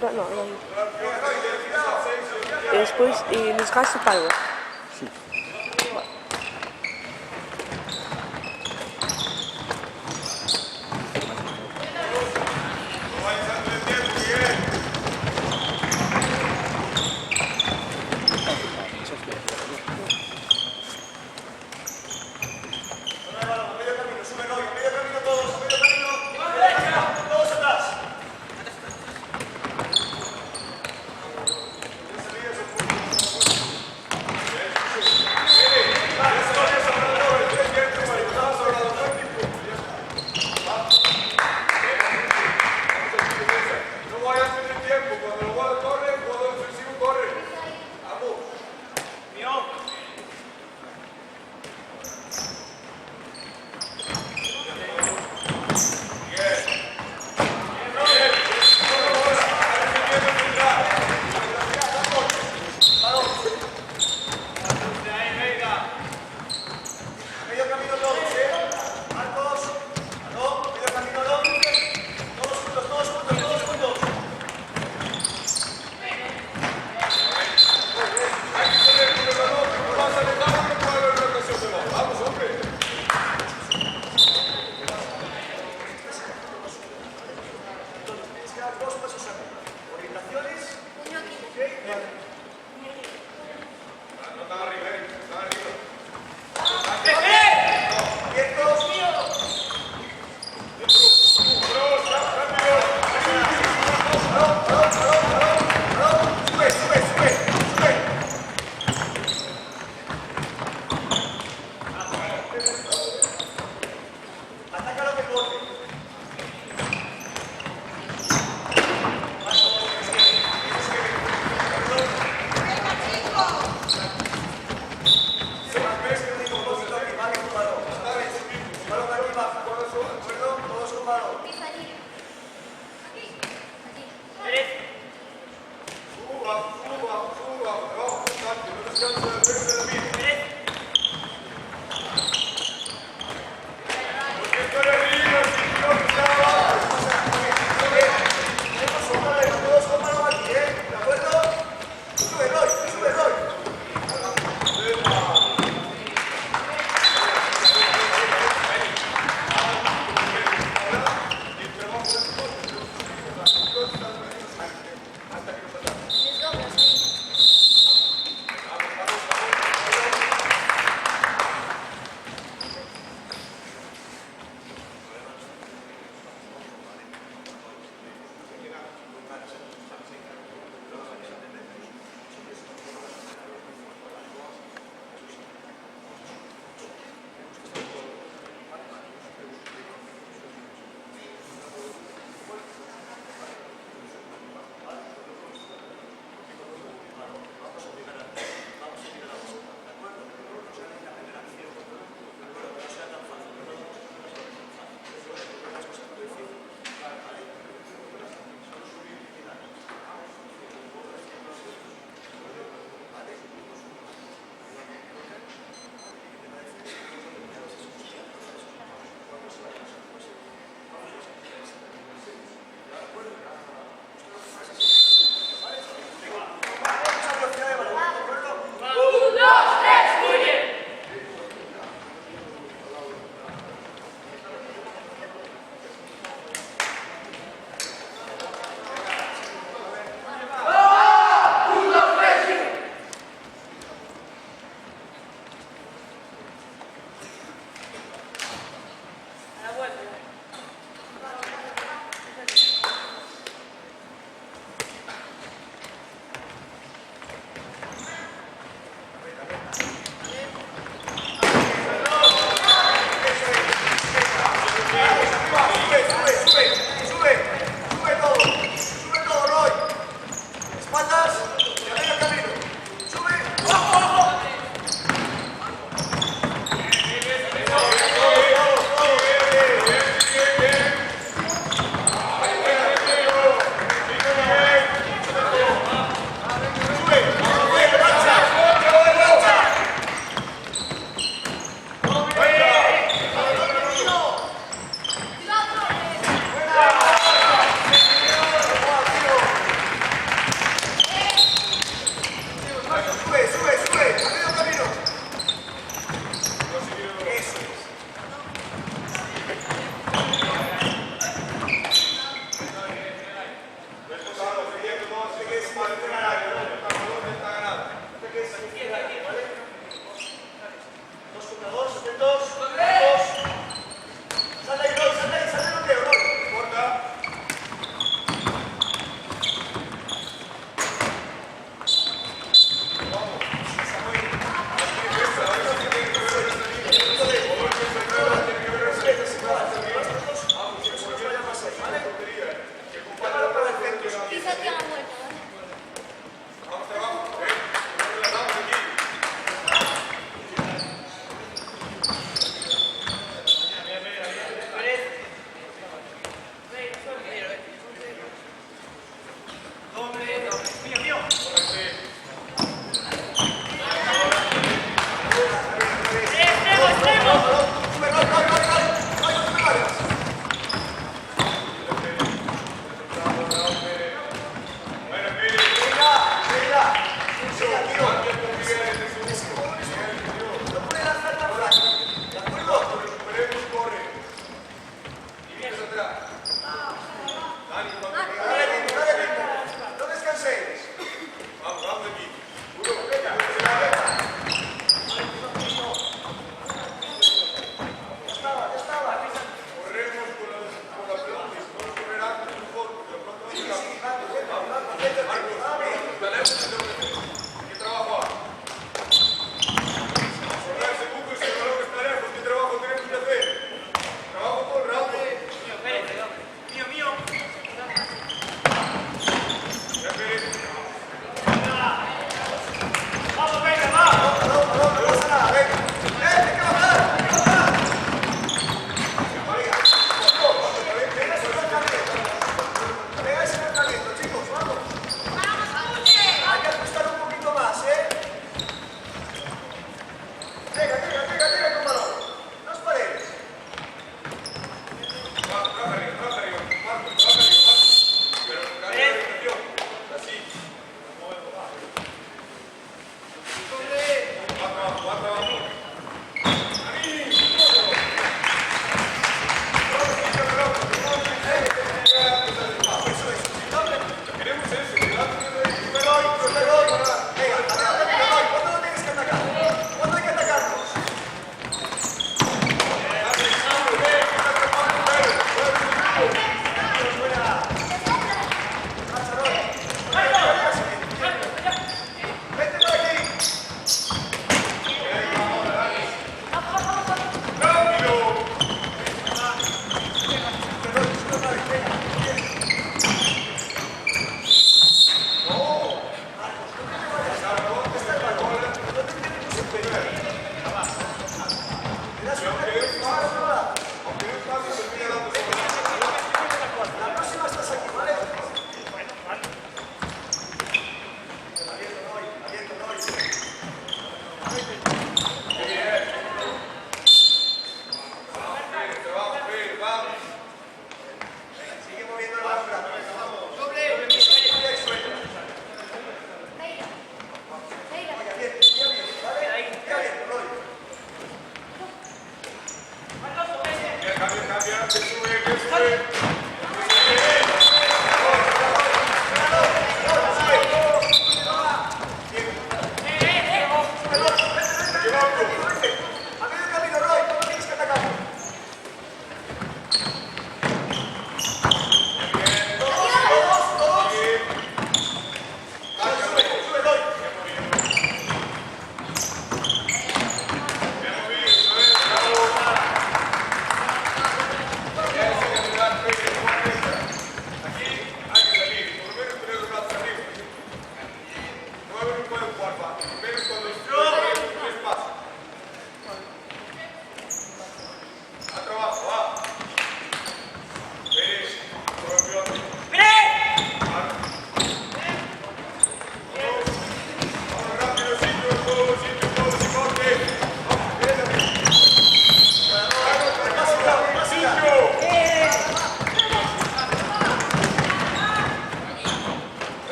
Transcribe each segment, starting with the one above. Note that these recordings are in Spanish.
No, no. E despois, nos gas separo. Sí.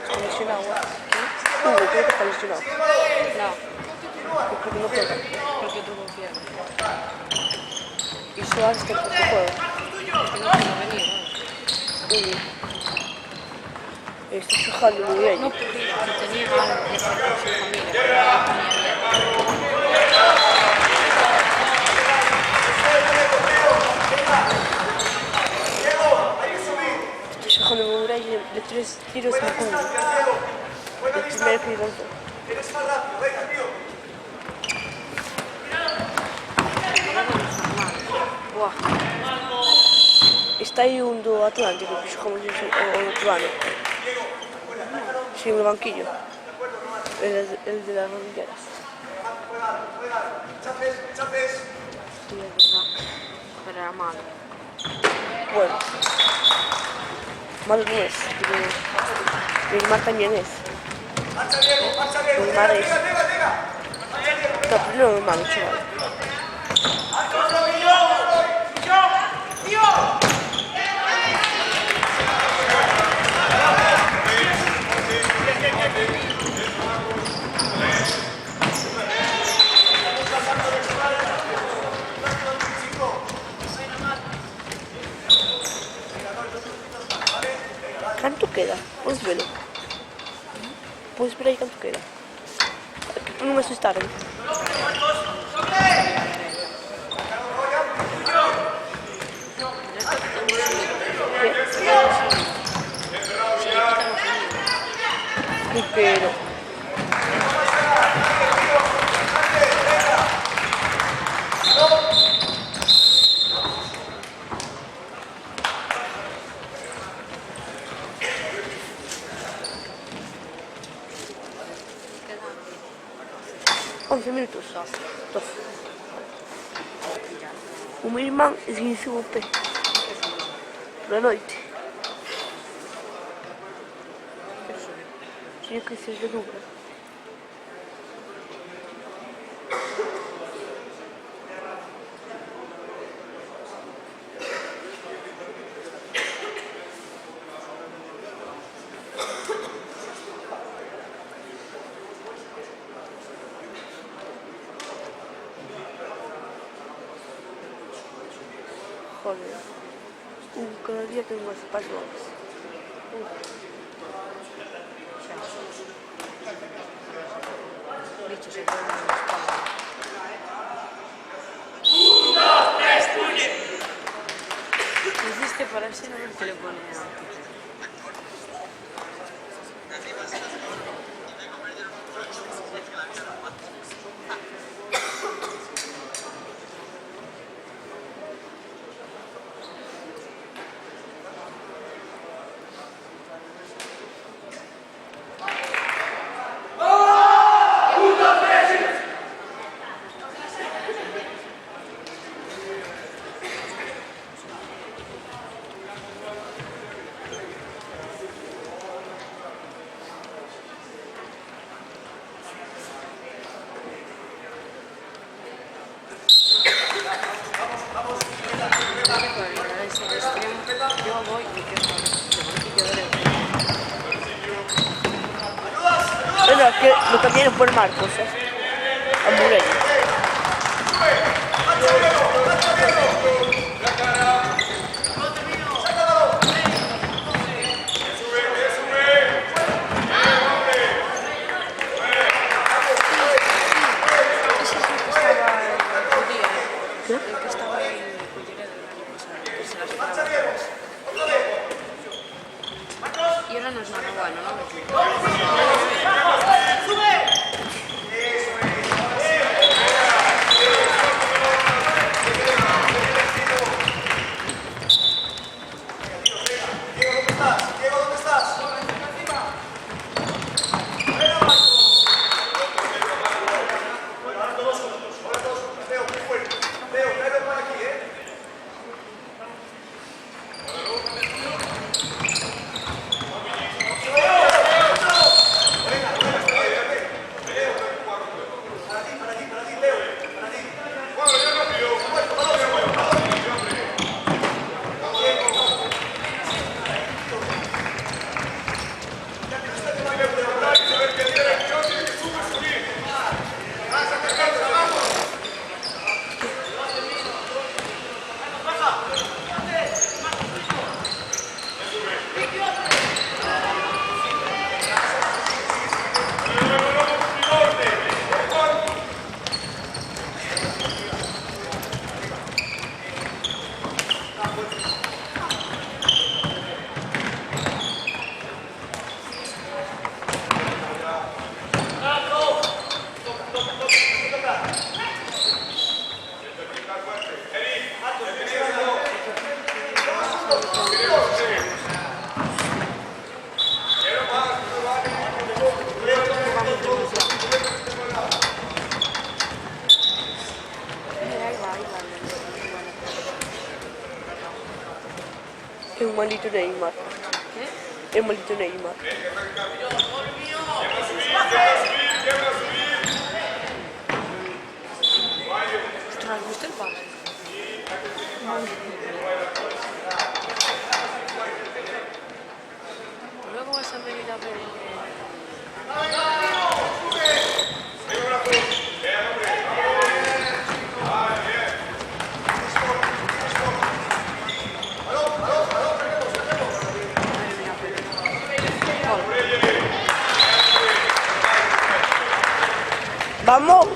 Falleció el agua. ¿Qué? Creo que falleció el agua. No. porque no juega. Porque tuvo fiebre. Y Suárez tampoco juega. Es que no pudo venir, ¿no? Muy bien. Está chujando muy bien. No podía, que tenía algo que hacer con su familia, pero no tenía bien. Está chujando muy bien de 3 tiros en punto. El primero que lanzó. Buah, Está aí un do Atlántico que xogamos o outro ano. Sí, no banquillo. El de las rodilleras. sí, es verdad. Pero era malo. Bueno. Malo no es. Neymar también es. Neymar es. No, pero no es malo, chaval. ¿Canto queda? Podes velo. Podes ver aí canto queda. Non me asustaron. Pero... Queda 11 minutos. 12. O meu irmán esguinceu o pé. Na noite. Tinha que ser de dubra. Joder. Cada día tengo más pasos. bichos se ponen en la espalda. Hiciste para ese nombre que le pone antes. Yo voy y que Bueno, que lo cambiaron por Marcos, a Mureño. y ahora no es nada bueno, ¿no? Es un maldito Neymar. ¿Qué? Es un maldito Neymar. ¿Os gusta el pase? Luego vas a venir a ver. ¡Vamos!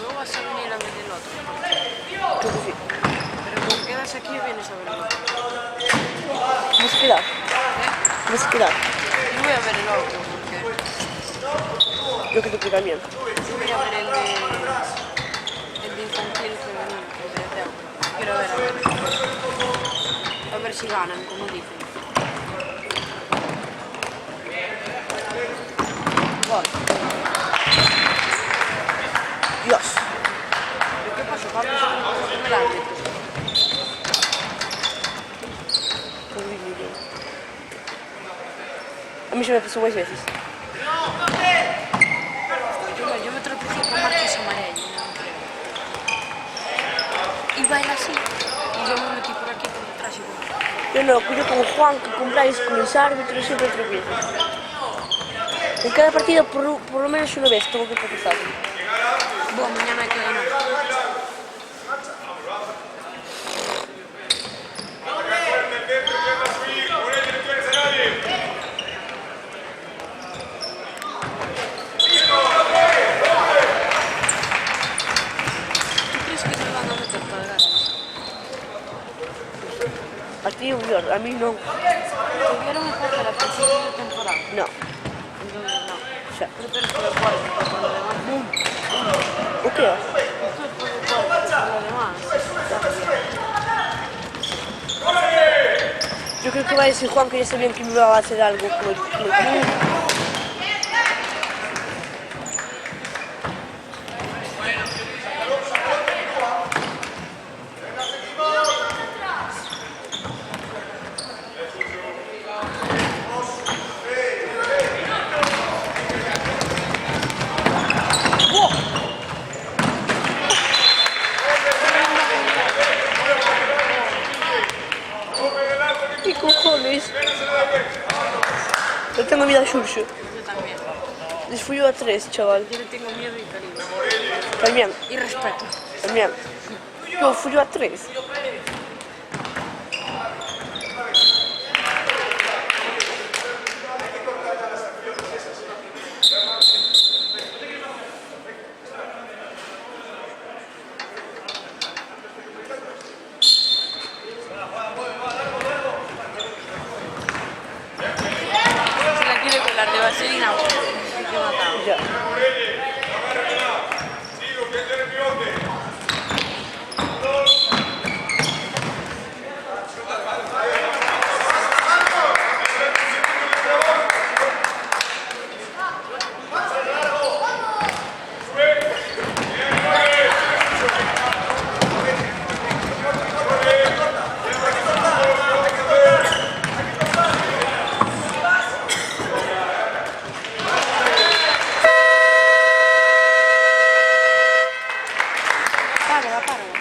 Luego vas a venir a ver el otro. Creo que sí. Pero como quedas aquí vienes a ver el otro. Vamos a quedar. ¿Eh? Vamos a quedar. Yo voy a ver el otro porque Yo creo que también. yo voy a ver el de infantil femenino, el de Teo. Quiero ver a ver si ganan, como dicen. Gol. Dios. ¿Pero qué pasó, Pablo? ¿Se me el árbitro? A mí se me pasó varias veces. Yo me tropecé con Marcos Amarello, no creo. Iba él así y yo me metí por aquí por detrás y bueno. Yo no, yo con Juan, con Bryce, con los árbitros siempre tropiezo. En cada partido por lo menos una vez tengo que tropezar. Bueno, mañana hay que ganar. ¿Tú crees que se van a meter para ganar? A ti, Dios, a mí no. Tuvieron mejor que la principio de temporada. No. Entonces no. Ya. Pero tienes que ver cuál, porque por lo demás. ¿O qué? Esto es por lo cual, porque por lo demás. Yo creo que va a decir Juan que ya sabían que me iba a hacer algo como el ¿Qué cojones? Yo tengo miedo a Xurxo. Yo también. Les fui yo a 3, chaval. Yo le tengo miedo y cariño. También, Y respeto. también. Yo fui yo a 3. Si la quiere colar de vaselina, hay que matarlo. Ya. Párala, párala.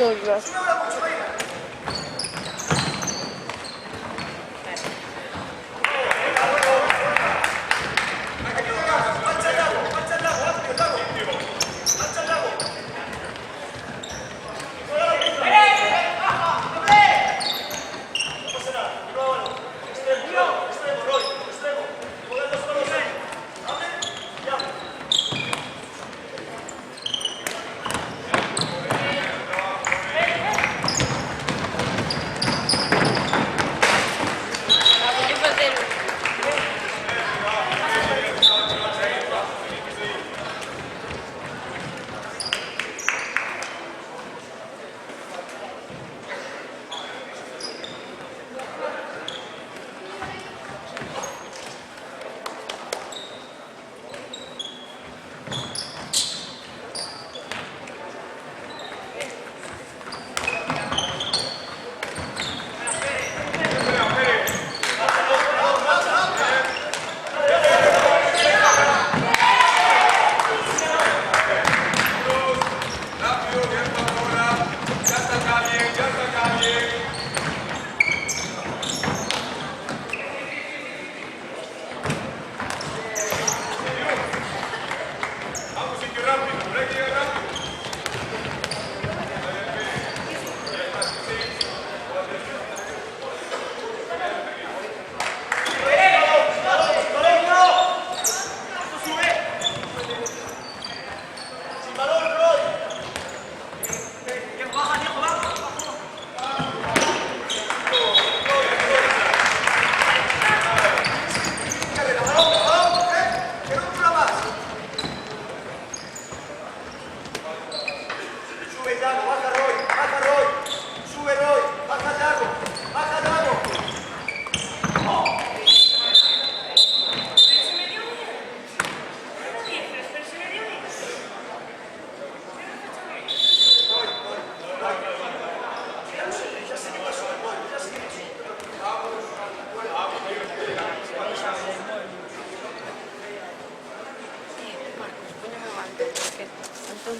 todo el brazo.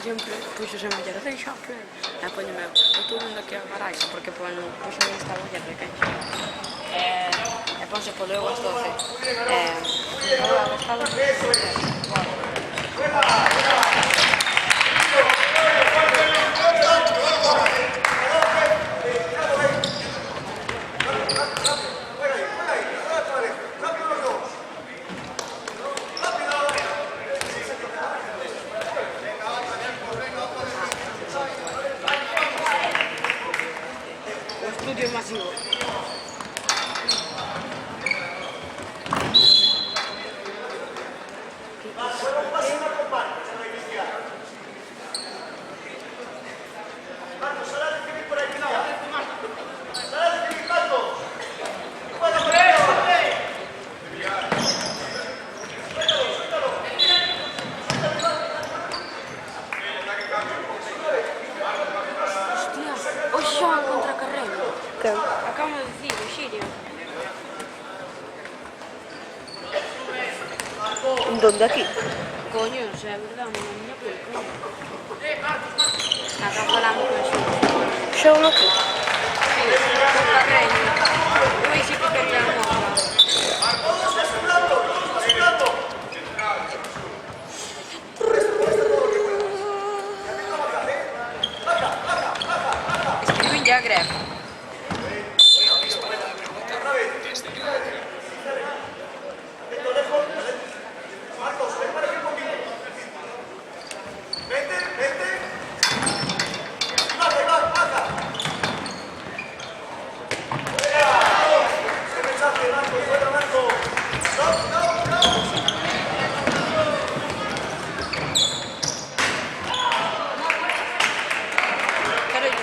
Sempre puxo se mulher até choque. Poi meu, eu tô vendo aqui a varagem, porque poi puxo a esta mulher de quente. E poi se poi eu gosto de estudio masivo. Hostia, contra Carreno. ¿Qué? Acabamos de decir, o Sirio. ¿Dónde aquí? Coño, o sea, é verdade, non é miña película. Acá falamos con eso. Yo no aquí. Sí, con Carreno. Eu aí sí que quería mostrar. Escribo en Zagreb. Pero yo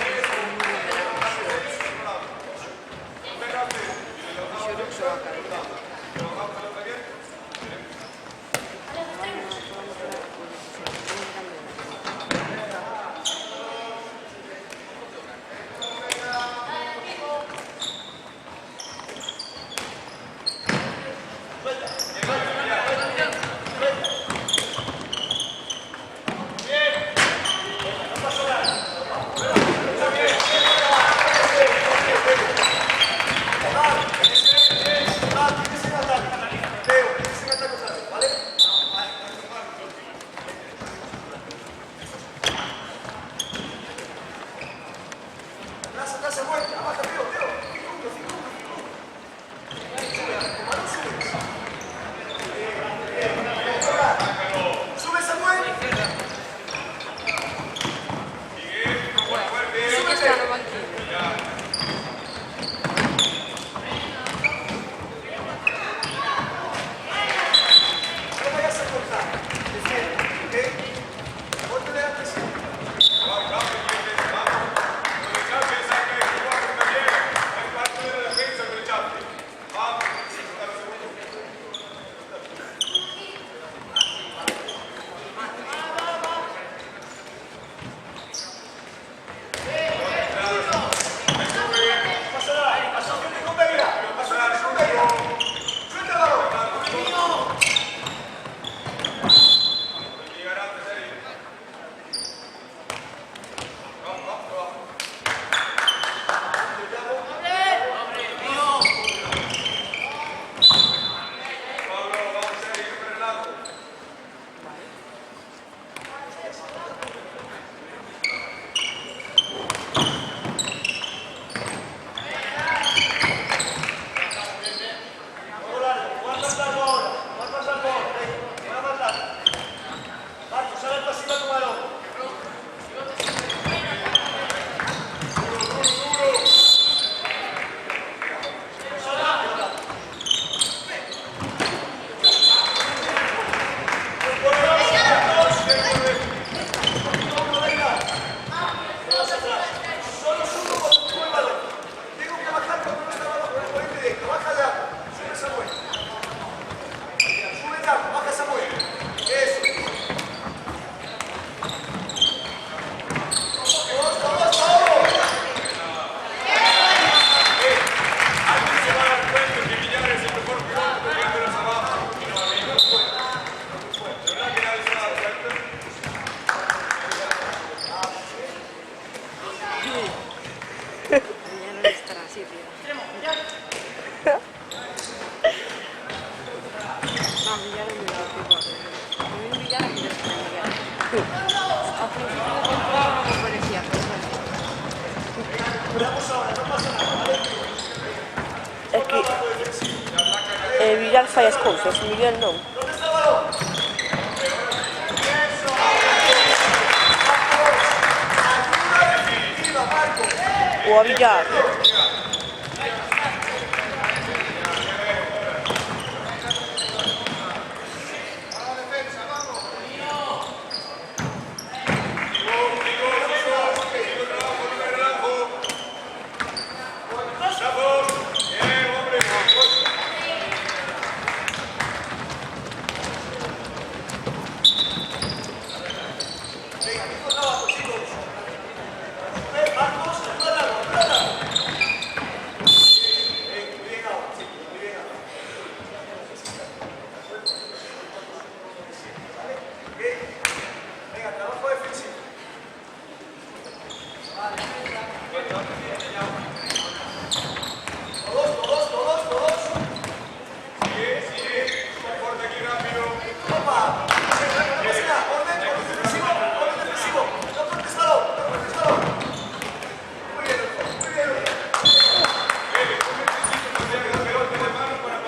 Al principio de temporada no me parecía, pero É que Villar fai as cousas, Miguel non. O a Villar.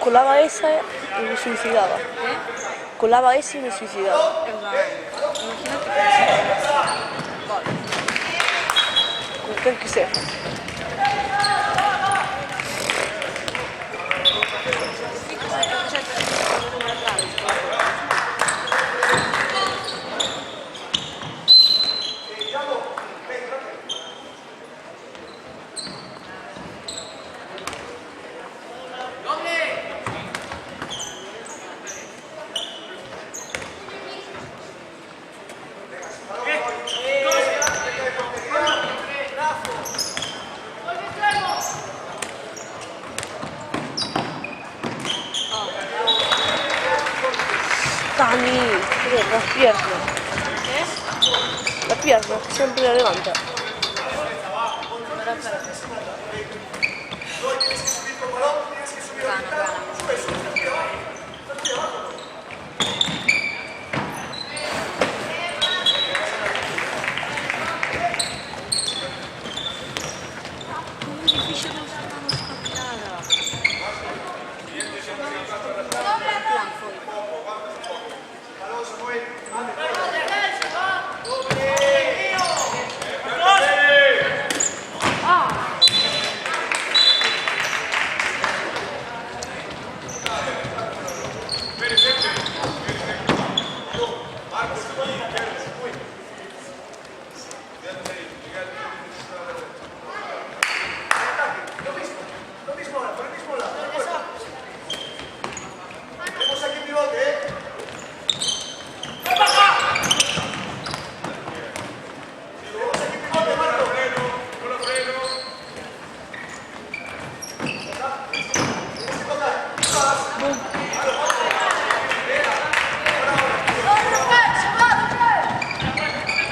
Colaba esa y me suicidaba. Colaba esa y me suicidaba. imagínate que vale. Como ten que ser. Dani, las piernas. La pierna, que siempre la levanta.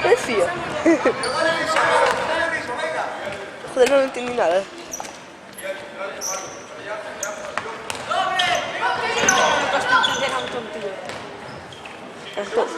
Decía. Joder, no entendí nada. Entonces,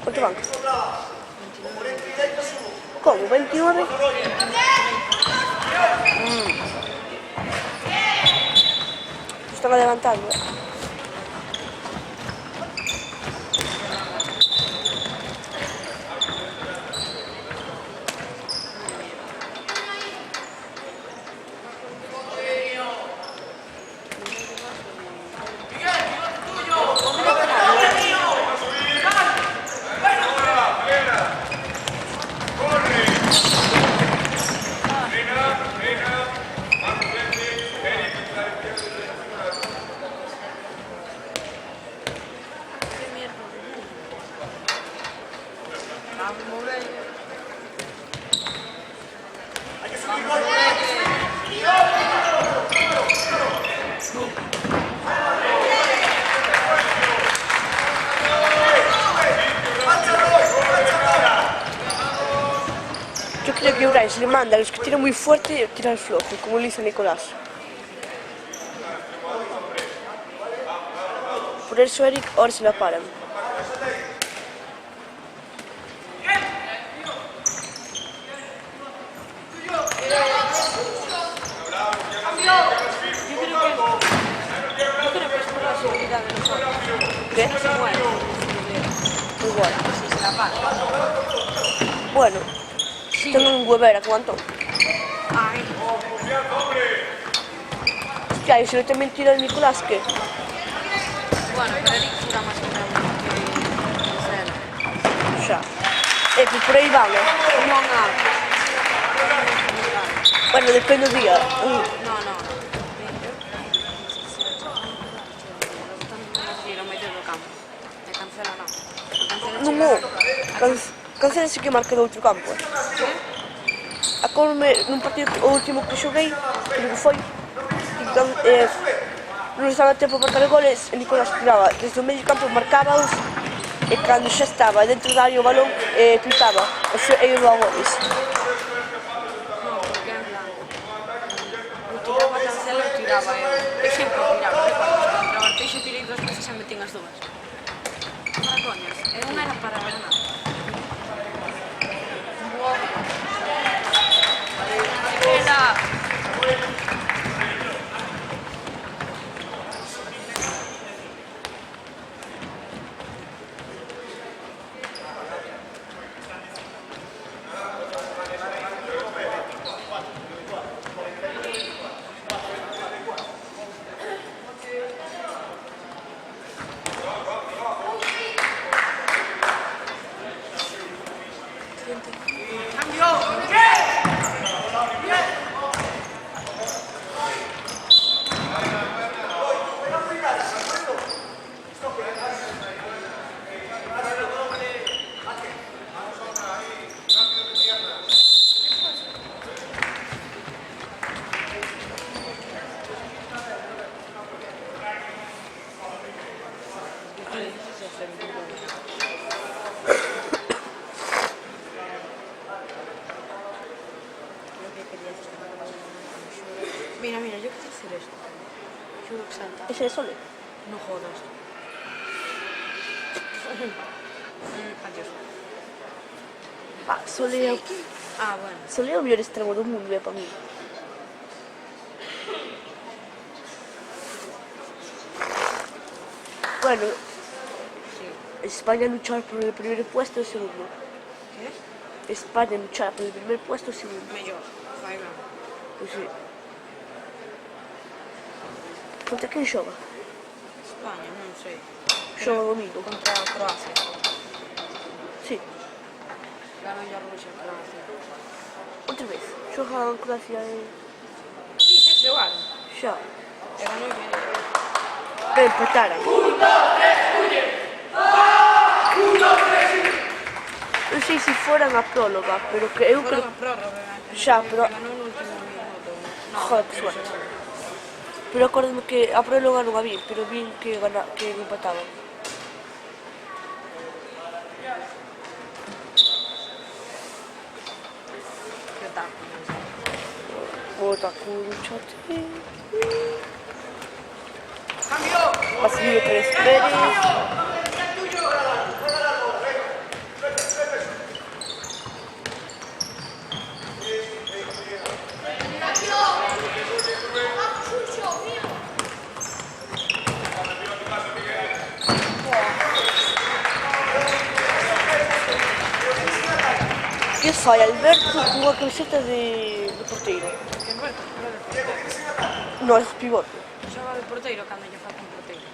¿cuánto van? ¿Cómo? ¿29? Estaba levantando, ¿eh? Vamos, Mourelle. Vamos, Mourelle. Yo creo que Bryce le manda a los que tiran muy fuerte tirar flojo, como le hizo Nicolás. Por eso Eric ahora se la paran. Yo creo que es por la seguridad de nosotros. ¿Qué? No se mueve. Igual. Si se la para. Bueno, tengo un huevera con Antón. Ay, Ya, y si no también tira el Nicolás, ¿qué? bueno, pero Eric tira más que Marcelo. Ya. Pues por ahí van, ¿eh? Non há. Bueno, depende del día. No, no. Ir ao medio do campo. E cancela non. Cancela Non, cancela sí que marca do outro campo. Acórdome nun partido, o último que xoguei, creo que foi, non estaba tempo para marcar goles, e Nicolás tiraba desde o medio campo, marcábaos, e cando xa estaba dentro da área o balón, pitaba, e iba a goles. No, porque en plan. O tiraba cancela e tiraba eu. Eu sempre tiraba. Contra o Arteixo tirei 2 veces e metín as 2. Para coñas. E unha era para ganar. Era... Mira, yo quería hacer esto. Juro que salta. Ese é Sole. No jodas. Adiós. Sole é Ah, bueno. Sole é o mellor extremo do mundo, para mí. Bueno, Sí. España luchar por el primer puesto y segundo. ¿Qué? España luchar por el primer puesto y segundo. Mellor. Vai ben. Pues sí. Contra quen xoga? España, non sei. Xoga domingo. Contra Croacia. Sí. Ganou a Rusia, Croacia. Outra vez. Xoga Croacia e... Sí, se xogaron. Xa. E ganou Pero empataran. Non sei se foran a próloga, pero que eu creo... Foron a prórroga. Xa, pero... Ganou no último minuto. Joder, que suerte. Pero acórdame que a próloga non a vi, pero vi que empataban. Que tal? Bota Kuruchate. Vasilio Pérez Pérez. Que fai Alberto cunha camiseta de porteiro? Que Alberto, pero de porteiro. Non, é pivote. Xoga de porteiro cando lle falta un porteiro.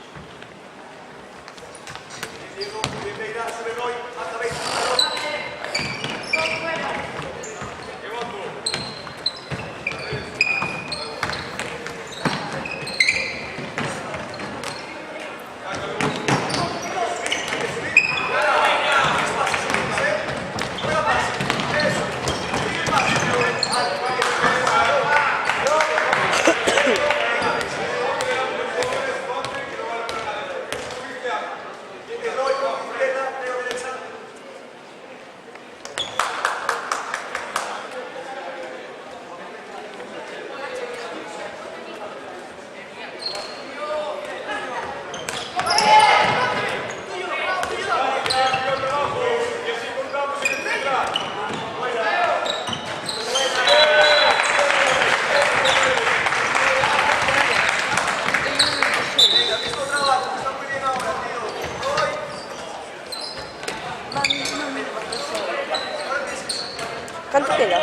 Canto queda?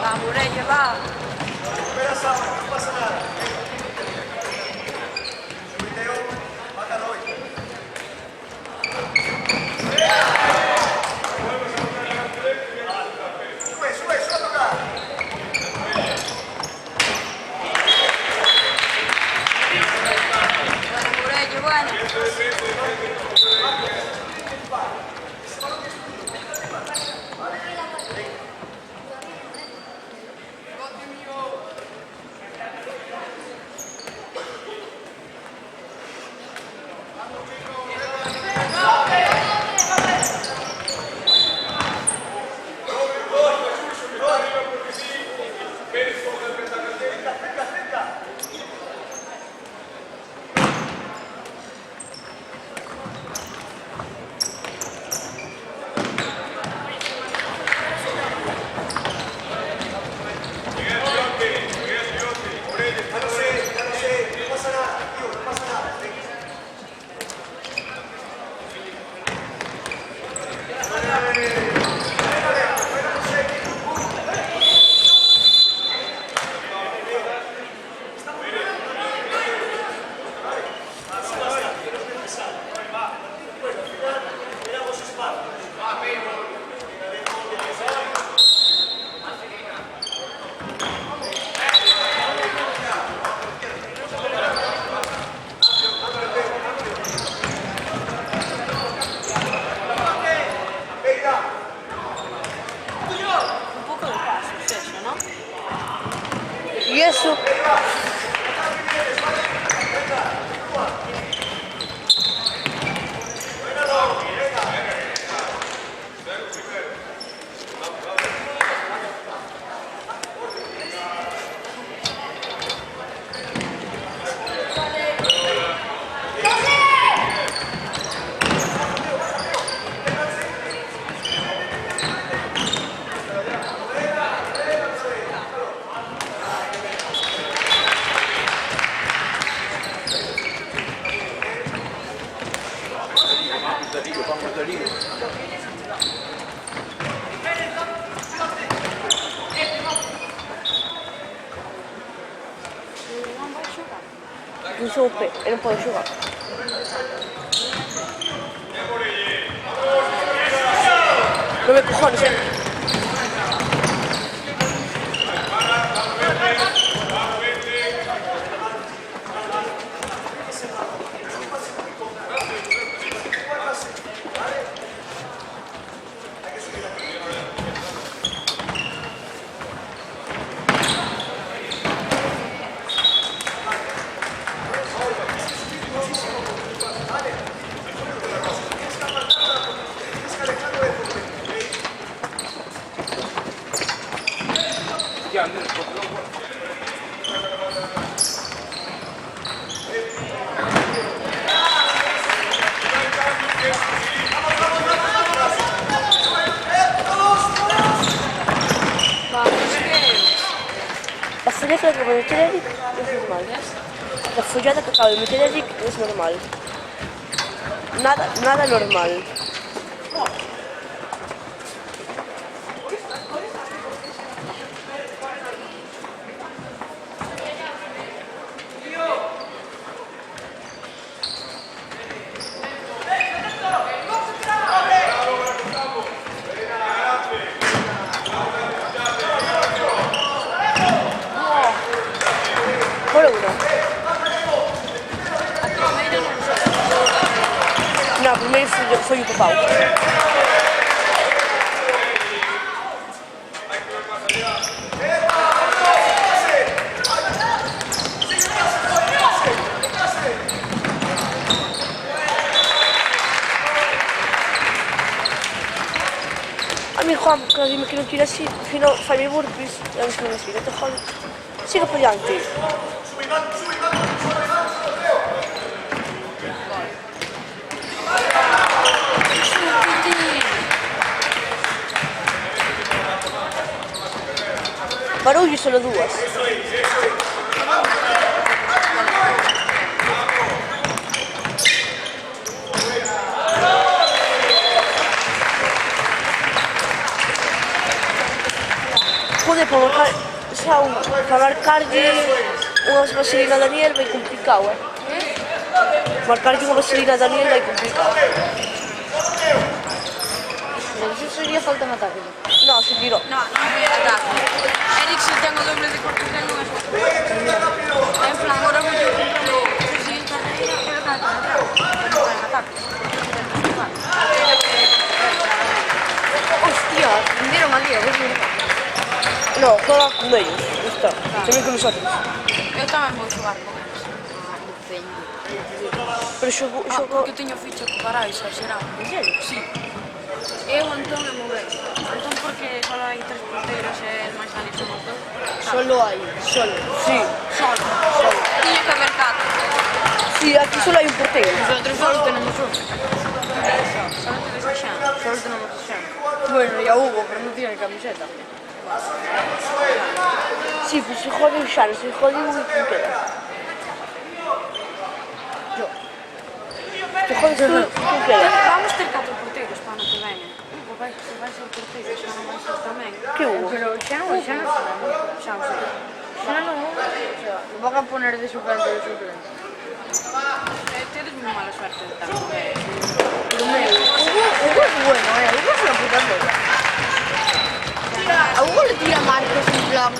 Va, Murella, va. Bueno, Murella, bueno. Un poco de paso, es eso, ¿no? Y eso. Non sou o pé, eu non podo xogar. Non me cojones, La folleta que acaba de meter Eric es normal. La follada que acaba de meter Eric es normal. Nada normal. Por uno. No, primeiro foi o Papau. A mí Juan, que dime que non tira así, fino fai burpees, e a mí que non así, non te jode. Siga por diante. Barullo solo dúas. Joder, para marcarlle unha vaselina a Daniel vai complicado, Marcarlle unha vaselina a Daniel vai complicado. Eso sería falta en ataque. No, se tiró. No, non foi ataque. Eriksen ten o doble de corto ten unha espada. En plan, ahora vou yo comprando o siguiente carreira e ataque, ataque. Hostia, vendieron al día, vos mira. No, juega con ellos. Está. Tamén con nosotros. Eu tamén vou xogar con eles. Pero xogo... Porque teño ficha co Parais, será. En serio? Sí. Eu, Antón e Moguel. Antón porque só hai 3 porteiros e máis Dani somos 2. Solo hai. Solo. Sí. Solo. Tiña que haber 4. Sí, aquí solo hai un portero. Nosotros solo tenemos uno. Solo tedes a Xan. Solo tenemos a Sean. Bueno, y a Hugo, pero no tiene camiseta. Sí, pues se jode o Xano, se jode o que queda. Yo. Se jode tú, que queda. Vamos ter 4 porteiros para ano que vene. Hugo vai ser porteiro, xa non vai ser tamén. Que Hugo? Pero ya no será. Xa non sei. Ya no, o sea, lo van a poner de suplente de suplente. Tedes moi mala suerte de tanto. Pero mira, Hugo es bueno, Hugo es una puta bola. A Hugo le tira marcos en plan...